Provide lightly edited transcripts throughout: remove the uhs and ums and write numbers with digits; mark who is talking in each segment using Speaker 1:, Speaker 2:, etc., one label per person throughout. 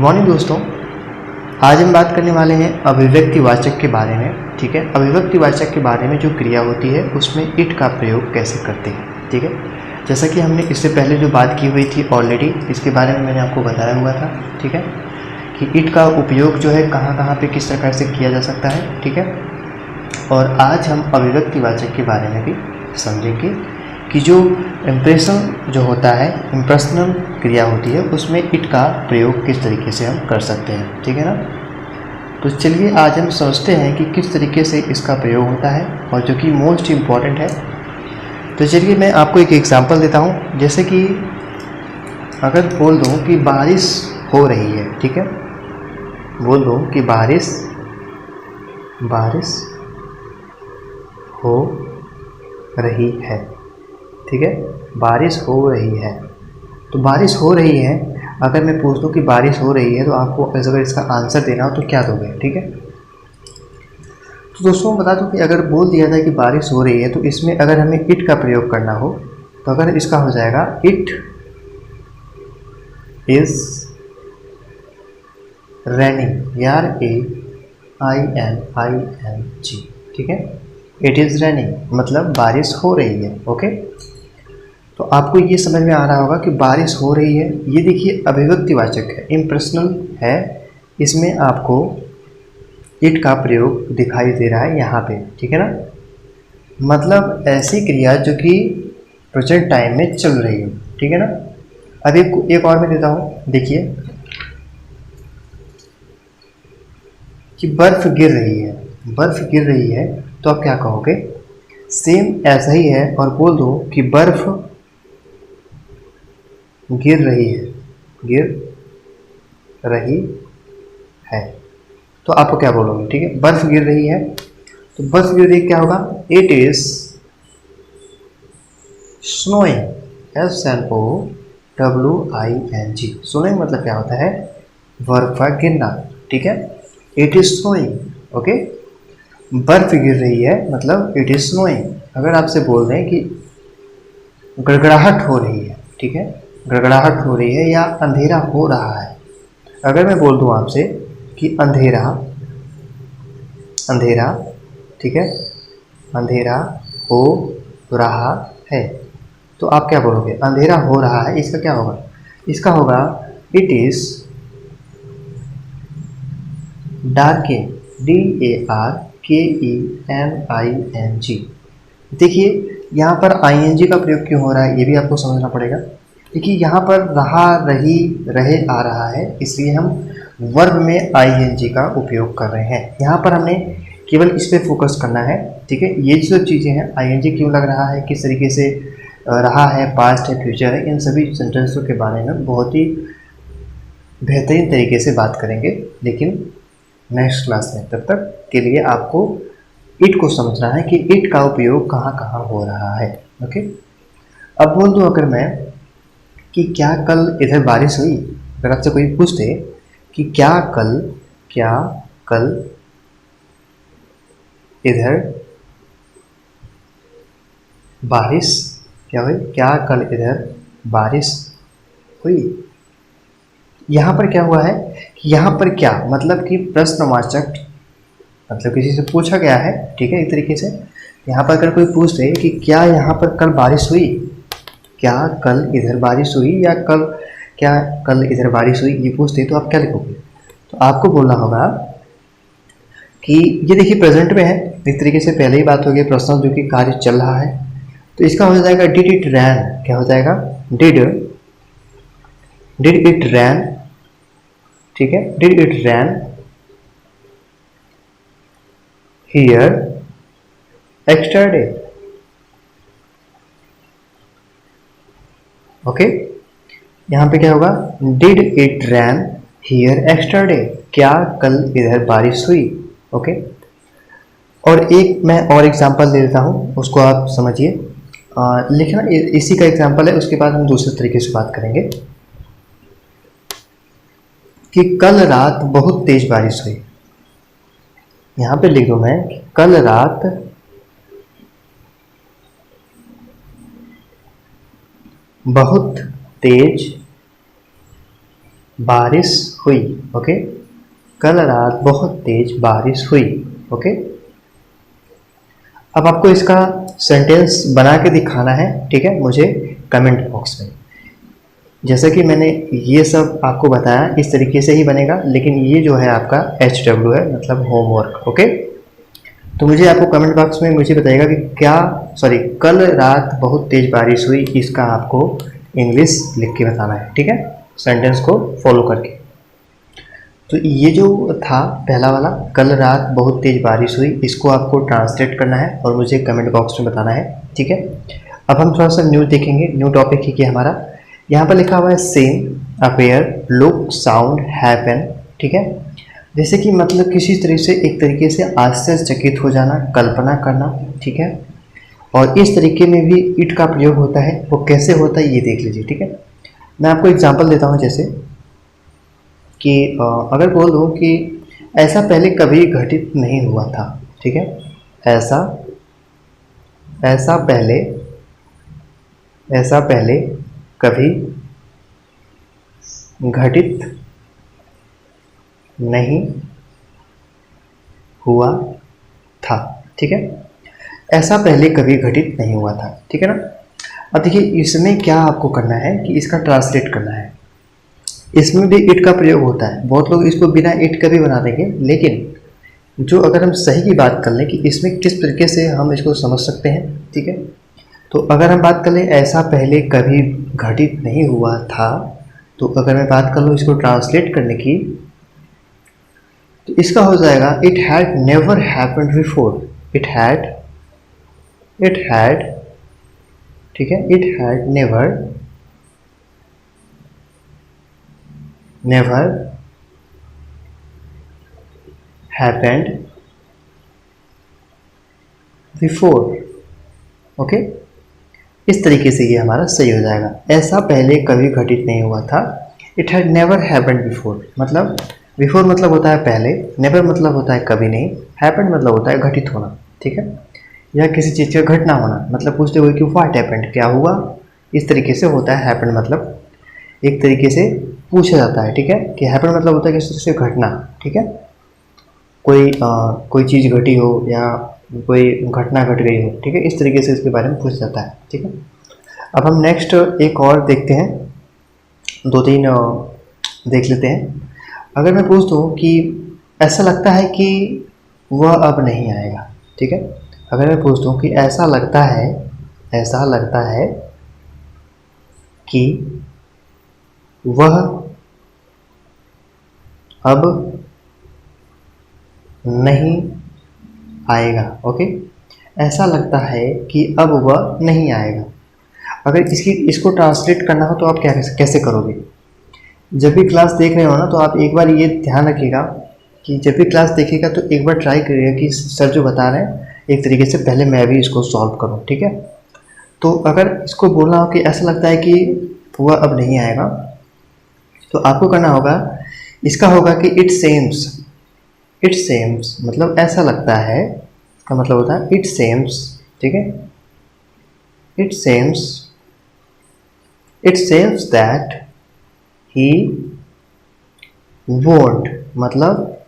Speaker 1: Morning दोस्तों, आज हम बात करने वाले हैं अभिव्यक्तिवाचक के बारे में। ठीक है, अभिव्यक्तिवाचक के बारे में जो क्रिया होती है उसमें इट का प्रयोग कैसे करते हैं। ठीक है, जैसा कि हमने इससे पहले जो बात की हुई थी ऑलरेडी, इसके बारे में मैंने आपको बताया हुआ था। ठीक है, कि इट का उपयोग जो है कहाँ कहाँ पे किस प्रकार से किया जा सकता है। ठीक है, और आज हम अभिव्यक्तिवाचक के बारे में भी समझेंगे कि जो इम्प्रेशन जो होता है, इम्प्रेशनल क्रिया होती है, उसमें इट का प्रयोग किस तरीके से हम कर सकते हैं। ठीक है ना, तो चलिए आज हम समझते हैं कि किस तरीके से इसका प्रयोग होता है और जो कि मोस्ट इम्पॉर्टेंट है। तो चलिए मैं आपको एक एग्जांपल देता हूँ। जैसे कि अगर बोल दूँ कि बारिश हो रही है, ठीक है, बोल दूँ कि बारिश हो रही है। ठीक है, बारिश हो रही है। तो बारिश हो रही है, अगर मैं पूछ दूँ कि बारिश हो रही है तो आपको अगर इसका आंसर देना हो तो क्या दोगे। ठीक है, तो दोस्तों बता दूँ कि अगर बोल दिया जाए कि बारिश हो रही है तो इसमें अगर हमें इट का प्रयोग करना हो तो अगर इसका हो जाएगा इट इज़ रैनिंग, RAINING। ठीक है, इट इज़ रैनिंग मतलब बारिश हो रही है। ओके, तो आपको ये समझ में आ रहा होगा कि बारिश हो रही है, ये देखिए अभिव्यक्तिवाचक है, इम्प्रेशनल है। इसमें आपको इट का प्रयोग दिखाई दे रहा है यहाँ पे। ठीक है ना, मतलब ऐसी क्रिया जो कि प्रेजेंट टाइम में चल रही हो। ठीक है ना, अब एक और मैं देता हूँ। देखिए कि बर्फ गिर रही है, बर्फ गिर रही है, तो आप क्या कहोगे, सेम ऐसा ही है। और बोल दो कि बर्फ गिर रही है, गिर रही है, तो आप क्या बोलोगे। ठीक है, बर्फ गिर रही है, तो बर्फ गिर रही क्या होगा, it is snowing, SNOWING। Snowing मतलब क्या होता है, बर्फ का गिरना। ठीक है, इट इज स्नोइंग। ओके, बर्फ गिर रही है मतलब इट इज स्नोइंग। अगर आपसे बोल रहे हैं कि गड़गड़ाहट हो रही है, ठीक है, गड़गड़ाहट हो रही है या अंधेरा हो रहा है, अगर मैं बोल दूं आपसे कि अंधेरा अंधेरा, ठीक है, अंधेरा हो रहा है, तो आप क्या बोलोगे, अंधेरा हो रहा है, इसका क्या होगा, इसका होगा इट इज डार्किंग, DARKENING। देखिए यहाँ पर ING का प्रयोग क्यों हो रहा है, ये भी आपको समझना पड़ेगा। देखिए यहाँ पर रहा, रही, रहे आ रहा है, इसलिए हम वर्ब में ING का उपयोग कर रहे हैं। यहाँ पर हमने केवल इस पे फोकस करना है। ठीक है, ये जो चीज़ें हैं, ING क्यों लग रहा है, किस तरीके से रहा है, पास्ट है, फ्यूचर है, इन सभी सेंटेंसों के बारे में बहुत ही बेहतरीन तरीके से बात करेंगे, लेकिन नेक्स्ट क्लास में। तब तक के लिए आपको इट को समझना है कि इट का उपयोग कहाँ कहाँ हो रहा है। ओके, अब बोल दूँ अगर मैं कि क्या कल इधर बारिश हुई, अगर आपसे कोई पूछते कि क्या कल इधर बारिश क्या हुई, क्या कल इधर बारिश हुई, यहाँ पर क्या हुआ है कि यहाँ पर क्या मतलब कि प्रश्नवाचक, मतलब किसी से पूछा गया है। ठीक है, एक तरीके से यहाँ पर अगर कोई पूछ रहे कि क्या यहाँ पर कल बारिश हुई, क्या कल इधर बारिश हुई, या क्या कल इधर बारिश हुई, ये पूछते तो आप क्या लिखोगे, तो आपको बोलना होगा कि ये देखिए प्रेजेंट में है, एक तरीके से पहले ही बात हो गई, प्रश्न जो कि कार्य चल रहा है, तो इसका हो जाएगा डिड इट रैन। क्या हो जाएगा, डिड इट रैन। ठीक है, did it rain here yesterday। Okay, यहाँ पे क्या होगा, did it rain here yesterday, क्या कल इधर बारिश हुई। ओके, और एक मैं और एग्जांपल दे देता हूँ, उसको आप समझिए। लिखना इसी का एग्जांपल है, उसके बाद हम दूसरे तरीके से बात करेंगे कि कल रात बहुत तेज बारिश हुई। यहाँ पे लिख दूँ मैं कि कल रात बहुत तेज बारिश हुई। ओके, कल रात बहुत तेज बारिश हुई। ओके, अब आपको इसका सेंटेंस बना के दिखाना है, ठीक है, मुझे कमेंट बॉक्स में। जैसा कि मैंने ये सब आपको बताया इस तरीके से ही बनेगा, लेकिन ये जो है आपका HW है, मतलब होमवर्क। ओके, तो मुझे आपको कमेंट बॉक्स में मुझे बताइएगा कि क्या, सॉरी, कल रात बहुत तेज बारिश हुई, इसका आपको इंग्लिश लिख के बताना है, ठीक है, सेंटेंस को फॉलो करके। तो ये जो था पहला वाला, कल रात बहुत तेज बारिश हुई, इसको आपको ट्रांसलेट करना है और मुझे कमेंट बॉक्स में बताना है, ठीक है। अब हम थोड़ा सा न्यू देखेंगे, न्यू टॉपिक ही क्या हमारा, यहाँ पर लिखा हुआ है seem, appear, look, sound, happen, ठीक है। जैसे कि मतलब किसी तरह से एक तरीके से आश्चर्यचकित हो जाना, कल्पना करना, ठीक है। और इस तरीके में भी इट का प्रयोग होता है, वो कैसे होता है ये देख लीजिए, ठीक है। मैं आपको एग्जांपल देता हूँ, जैसे कि अगर बोल दूँ कि ऐसा पहले कभी घटित नहीं हुआ था, ठीक है, ऐसा पहले कभी घटित नहीं हुआ था, ठीक है, ऐसा पहले कभी घटित नहीं हुआ था, ठीक है ना। अब देखिए इसमें क्या आपको करना है कि इसका ट्रांसलेट करना है। इसमें भी इट का प्रयोग होता है, बहुत लोग इसको बिना इट का भी बना देंगे, लेकिन जो अगर हम सही की बात कर लें कि इसमें किस तरीके से हम इसको समझ सकते हैं, ठीक है, तो अगर हम बात कर लें ऐसा पहले कभी घटित नहीं हुआ था, तो अगर मैं बात कर लूँ इसको ट्रांसलेट करने की, तो इसका हो जाएगा it had never happened before. It had, ठीक है, it had never happened before. Okay, इस तरीके से ये हमारा सही हो जाएगा, ऐसा पहले कभी घटित नहीं हुआ था। It had never happened before, मतलब बिफोर मतलब होता है पहले, नेवर मतलब होता है कभी नहीं, हैपेंड मतलब होता है घटित होना, ठीक है, या किसी चीज़ का घटना होना, मतलब पूछते हुए कि व्हाट हैपेंड, क्या हुआ, इस तरीके से होता है हैपेंड, मतलब एक तरीके से पूछा जाता है, ठीक है, कि हैपेंड मतलब होता है किसी तरह से घटना, ठीक है, कोई चीज़ घटी हो या कोई घटना घट गई हो, ठीक है, इस तरीके से इसके बारे में पूछा जाता है, ठीक है। अब हम नेक्स्ट एक और देखते हैं, दो तीन देख लेते हैं। अगर मैं पूछ दूँ कि ऐसा लगता है कि वह अब नहीं आएगा, ठीक है, अगर मैं पूछ दूँ कि ऐसा लगता है कि वह अब नहीं आएगा। ओके, ऐसा लगता है कि अब वह नहीं आएगा। अगर इसको ट्रांसलेट करना हो तो आप कैसे करोगे। जब भी क्लास देख रहे हो ना, तो आप एक बार ये ध्यान रखिएगा कि जब भी क्लास देखिएगा तो एक बार ट्राई करिएगा कि सर जो बता रहे हैं एक तरीके से पहले मैं भी इसको सॉल्व करूं, ठीक है। तो अगर इसको बोलना हो कि ऐसा लगता है कि वह अब नहीं आएगा, तो आपको करना होगा, इसका होगा कि इट सेम्स मतलब ऐसा लगता है, इसका मतलब होता है इट सेम्स, ठीक है, it seems that he won't, मतलब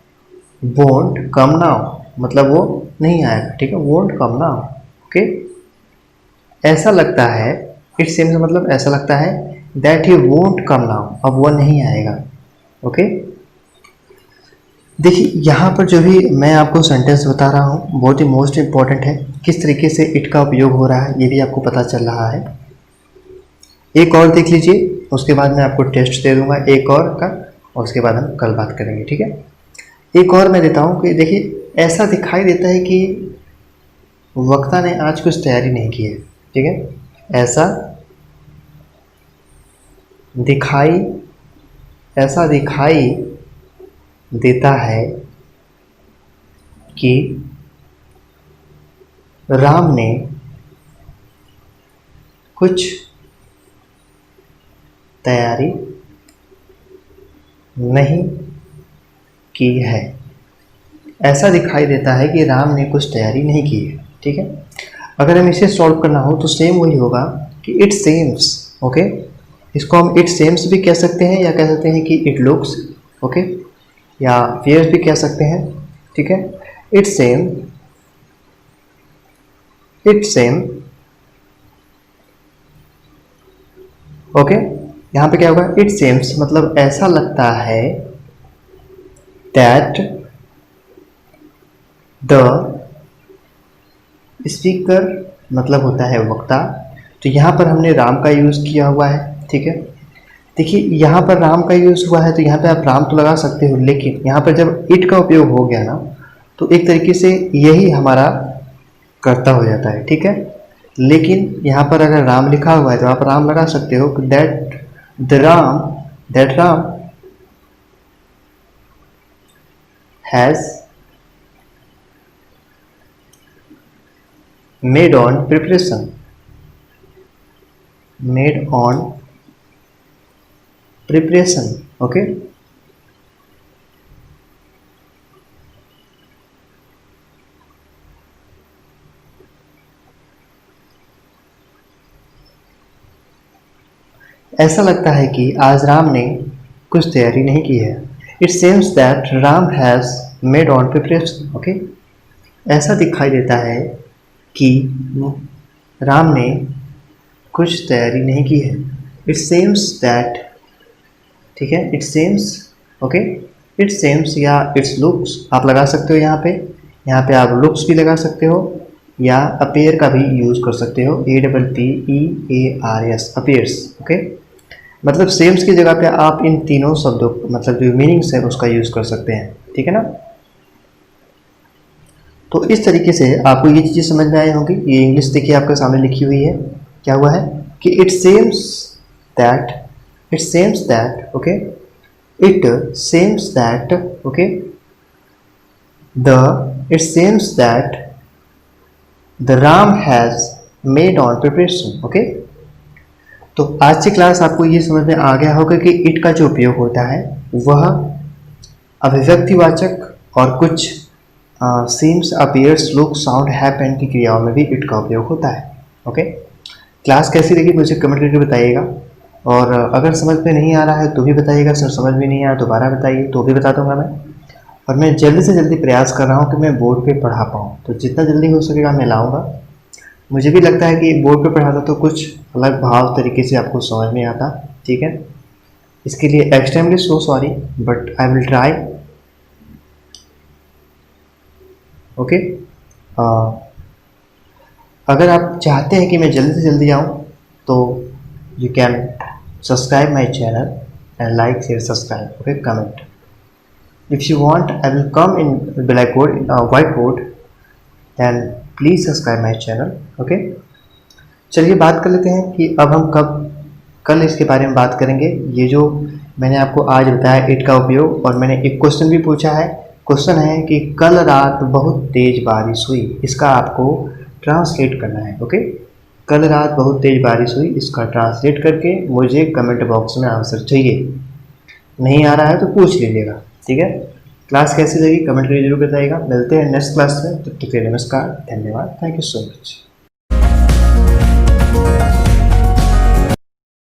Speaker 1: वोंट कम नाउ, मतलब वो नहीं आएगा, ठीक है, वोंट कम नाउ। ओके, ऐसा लगता है, इट सेम्स मतलब ऐसा लगता है, that he won't come now, अब वो नहीं आएगा। ओके, देखिए यहाँ पर जो भी मैं आपको सेंटेंस बता रहा हूँ बहुत ही मोस्ट इम्पॉर्टेंट है, किस तरीके से इट का उपयोग हो रहा है ये भी आपको पता चल रहा है। एक और देख लीजिए, उसके बाद मैं आपको टेस्ट दे दूंगा एक और का, और उसके बाद हम कल बात करेंगे, ठीक है। एक और मैं देता हूँ कि देखिए ऐसा दिखाई देता है कि वक्ता ने आज कुछ तैयारी नहीं की है, ठीक है, ऐसा दिखाई देता है कि राम ने कुछ तैयारी नहीं की है। ऐसा दिखाई देता है कि राम ने कुछ तैयारी नहीं की है, ठीक है। अगर हम इसे सॉल्व करना हो तो सेम वही होगा कि इट सेम्स। ओके, इसको हम इट सेम्स भी कह सकते हैं या कह सकते हैं कि इट लुक्स, ओके, या फेयर्स भी कह सकते हैं, ठीक है। It's same, it's same, okay. यहाँ पे क्या होगा, इट सेम्स मतलब ऐसा लगता है, दैट द स्पीकर मतलब होता है वक्ता। तो यहाँ पर हमने राम का यूज़ किया हुआ है, ठीक है। देखिए यहाँ पर राम का यूज़ हुआ है तो यहाँ पे आप राम तो लगा सकते हो, लेकिन यहाँ पर जब इट का उपयोग हो गया ना तो एक तरीके से यही हमारा कर्ता हो जाता है, ठीक है। लेकिन यहाँ पर अगर राम लिखा हुआ है तो आप राम लगा सकते हो, that the Ram, that Ram has made on preparation, made on preparation, okay. ऐसा लगता है कि आज राम ने कुछ तैयारी नहीं की है। It seems that Ram has made on preparation, okay. ऐसा दिखाई देता है कि राम ने कुछ तैयारी नहीं की है। इट सेम्स दैट, ठीक है, it seems, okay. It seems या इट्स लुक्स आप लगा सकते हो यहाँ पे आप लुक्स भी लगा सकते हो या अपीयर का भी यूज़ कर सकते हो, APPEARS, अपीयर्स, ओके। मतलब सेम्स की जगह पे आप इन तीनों शब्दों मतलब जो मीनिंग्स है उसका यूज़ कर सकते हैं, ठीक है ना। तो इस तरीके से आपको ये चीज़ें समझ में आई होंगी। ये इंग्लिश देखिए आपके सामने लिखी हुई है, क्या हुआ है कि it seems that, it seems that, okay, it seems that, okay, it seems that the Ram has made on preparation, okay. तो आज की क्लास आपको ये समझ में आ गया होगा कि इट का जो उपयोग होता है वह अभिव्यक्तिवाचक और कुछ seems, appears, look, sound, happen की क्रियाओं में भी इट का उपयोग होता है, ओके। क्लास कैसी लगी मुझे कमेंट करके बताइएगा, और अगर समझ में नहीं आ रहा है तो भी बताइएगा, सर समझ में नहीं आया दोबारा बताइए तो भी बता दूंगा मैं। और मैं जल्दी से जल्दी प्रयास कर रहा हूँ कि मैं बोर्ड पे पढ़ा पाऊँ, तो जितना जल्दी हो सकेगा मैं लाऊंगा। मुझे भी लगता है कि बोर्ड पे पढ़ाता तो कुछ अलग भाव तरीके से आपको समझ में आता, ठीक है। इसके लिए extremely so sorry, but I will try, okay. अगर आप चाहते हैं कि मैं जल्दी से जल्दी आऊँ तो you can subscribe my channel and like, share, subscribe, okay, comment. If you want, I will come in blackboard, in whiteboard, then please subscribe my channel, okay। चलिए बात कर लेते हैं कि अब हम कल इसके बारे में बात करेंगे। ये जो मैंने आपको आज बताया इट का उपयोग, और मैंने एक क्वेश्चन भी पूछा है। क्वेश्चन है कि कल रात बहुत तेज बारिश हुई, इसका आपको ट्रांसलेट करना है, ओके। कल रात बहुत तेज बारिश हुई, इसका ट्रांसलेट करके मुझे कमेंट बॉक्स में आंसर चाहिए। नहीं आ रहा है तो पूछ लीजिएगा, ठीक है। क्लास कैसी लगी कमेंट करके जरूर बताइएगा। मिलते हैं नेक्स्ट क्लास में, तब तक के लिए नमस्कार, धन्यवाद, थैंक यू सो मच।